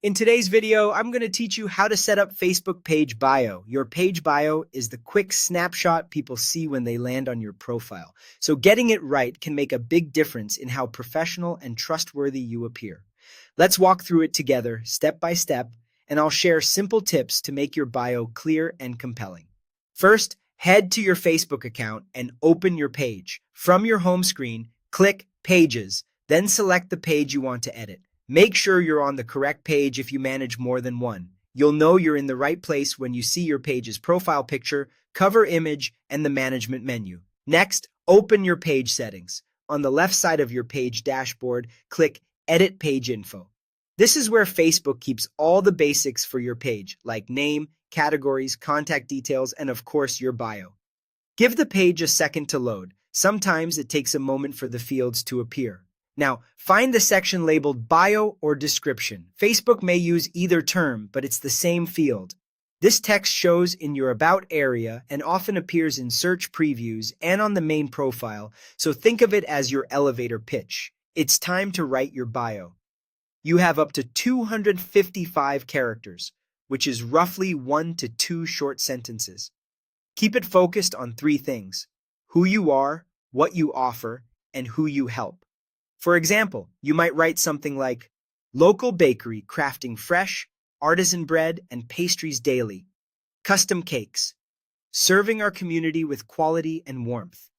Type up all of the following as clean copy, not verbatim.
In today's video, I'm going to teach you how to set up Facebook page bio. Your page bio is the quick snapshot people see when they land on your profile. So getting it right can make a big difference in how professional and trustworthy you appear. Let's walk through it together, step by step, and I'll share simple tips to make your bio clear and compelling. First, head to your Facebook account and open your page. From your home screen, click Pages, then select the page you want to edit. Make sure you're on the correct page if you manage more than one. You'll know you're in the right place when you see your page's profile picture, cover image, and the management menu. Next, open your page settings. On the left side of your page dashboard, click Edit Page Info. This is where Facebook keeps all the basics for your page, like name, categories, contact details, and of course your bio. Give the page a second to load. Sometimes it takes a moment for the fields to appear. Now, find the section labeled Bio or Description. Facebook may use either term, but it's the same field. This text shows in your About area and often appears in search previews and on the main profile, so think of it as your elevator pitch. It's time to write your bio. You have up to 255 characters, which is roughly 1 to 2 short sentences. Keep it focused on 3 things: who you are, what you offer, and who you help. For example, you might write something like, local bakery crafting fresh, artisan bread and pastries daily, custom cakes, serving our community with quality and warmth.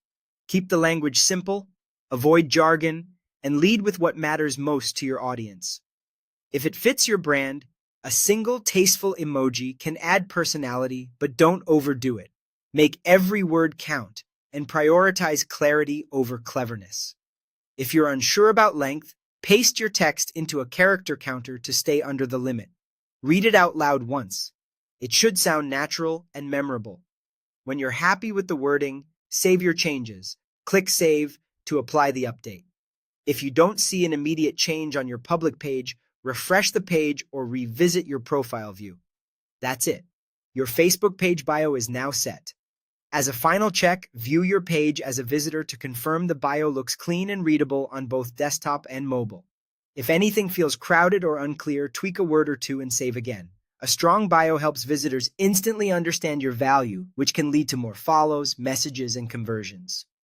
Keep the language simple, avoid jargon, and lead with what matters most to your audience. If it fits your brand, a single tasteful emoji can add personality, but don't overdo it. Make every word count and prioritize clarity over cleverness. If you're unsure about length, paste your text into a character counter to stay under the limit. Read it out loud once. It should sound natural and memorable. When you're happy with the wording, save your changes. Click Save to apply the update. If you don't see an immediate change on your public page, refresh the page or revisit your profile view. That's it. Your Facebook page bio is now set. As a final check, view your page as a visitor to confirm the bio looks clean and readable on both desktop and mobile. If anything feels crowded or unclear, tweak a word or two and save again. A strong bio helps visitors instantly understand your value, which can lead to more follows, messages, and conversions.